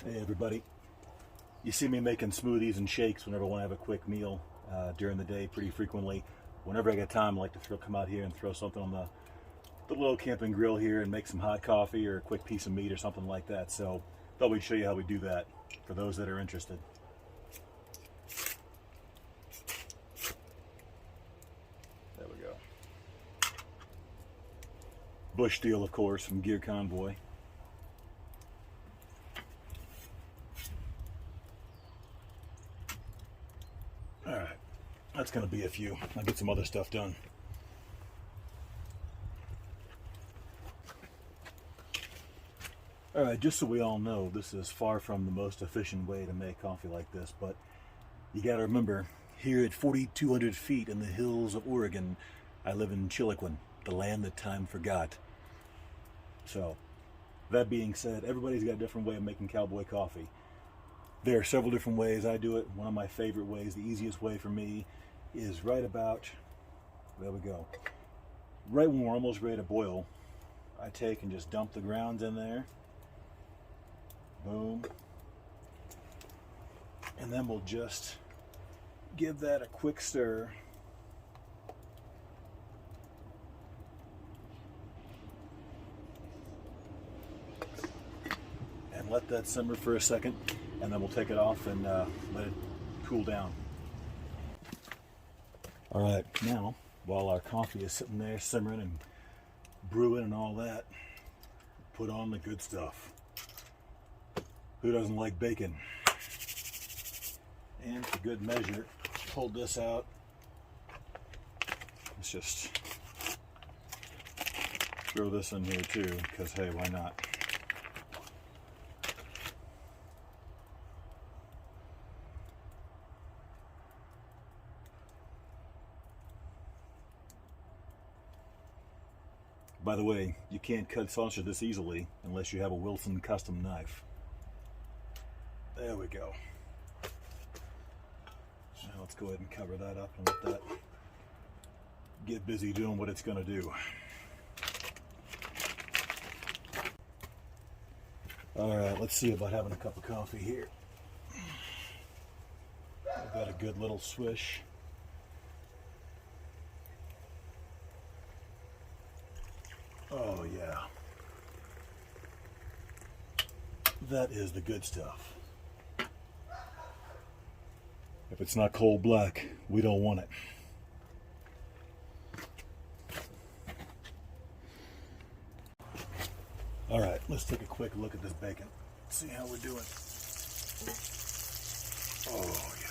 Hey everybody, you see me making smoothies and shakes whenever I want to have a quick meal during the day pretty frequently. Whenever I get time, I like to come out here and throw something on the little camping grill here and make some hot coffee or a quick piece of meat or something like that. So thought we'd show you how we do that for those that are interested. There we go. Bush steel, of course, from Gear Convoy. Alright, that's going to be a few. I'll get some other stuff done. Alright, just so we all know, this is far from the most efficient way to make coffee like this, but you got to remember, here at 4,200 feet in the hills of Oregon, I live in Chiloquin, the land that time forgot. So, that being said, everybody's got a different way of making cowboy coffee. There are several different ways I do it. One of my favorite ways, the easiest way for me, is right about, there we go, right when we're almost ready to boil, I take and just dump the grounds in there. Boom. And then we'll just give that a quick stir. And let that simmer for a second. And then we'll take it off and let it cool down. Alright, now, while our coffee is sitting there simmering and brewing and all that, put on the good stuff. Who doesn't like bacon? And for good measure, pull this out. Let's just throw this in here too, because hey, why not? By the way, you can't cut sausage this easily unless you have a Wilson custom knife. There we go. Now let's go ahead and cover that up and let that get busy doing what it's going to do. Alright, let's see about having a cup of coffee here. I've got a good little swish. Oh yeah, that is the good stuff. If it's not cold black, we don't want it. All right, let's take a quick look at this bacon. See how we're doing. Oh yeah.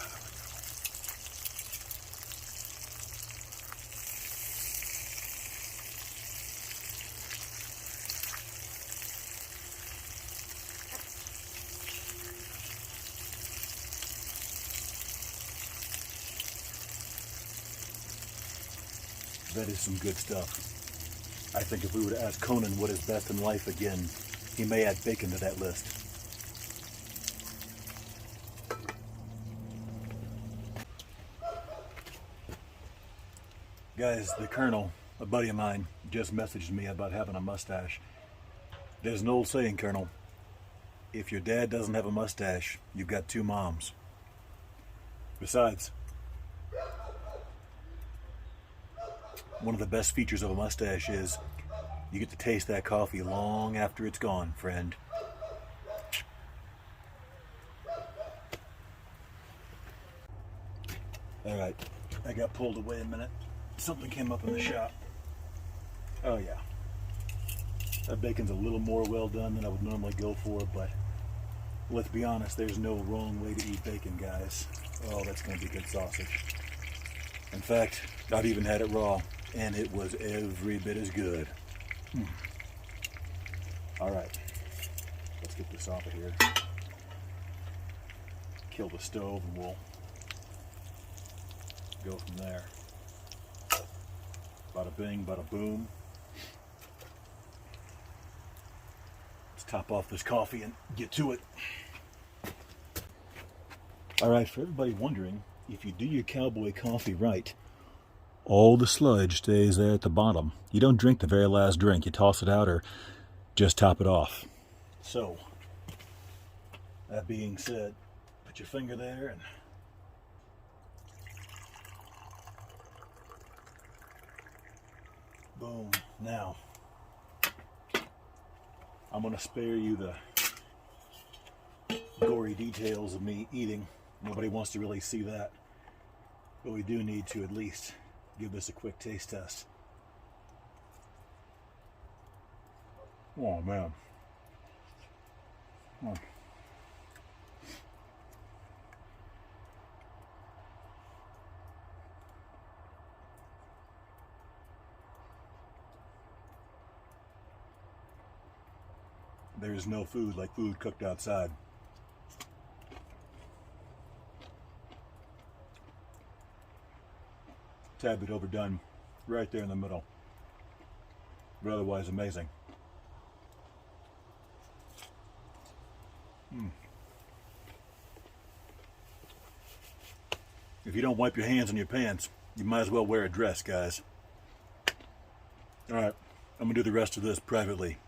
That is some good stuff. I think if we were to ask Conan what is best in life again, he may add bacon to that list. Guys, the Colonel, a buddy of mine, just messaged me about having a mustache. There's an old saying, Colonel, if your dad doesn't have a mustache, you've got two moms. Besides, one of the best features of a mustache is you get to taste that coffee long after it's gone, friend. Alright, I got pulled away a minute. Something came up in the shop. Oh yeah. That bacon's a little more well done than I would normally go for, but let's be honest, there's no wrong way to eat bacon, guys. Oh, that's going to be good sausage. In fact, I've even had it raw, and it was every bit as good. Alright, let's get this off of here. Kill the stove and we'll go from there. Bada bing, bada boom. Let's top off this coffee and get to it. Alright, for everybody wondering, if you do your cowboy coffee right, all the sludge stays there at the bottom. You don't drink the very last drink. You toss it out or just top it off. So, That being said, put your finger there and boom. Now, I'm going to spare you the gory details of me eating. Nobody wants to really see that. But we do need to at least give this a quick taste test. Oh, man. Oh. There's no food like food cooked outside. Tad bit overdone, right there in the middle, but otherwise amazing. If you don't wipe your hands on your pants, you might as well wear a dress, guys. Alright, I'm gonna do the rest of this privately.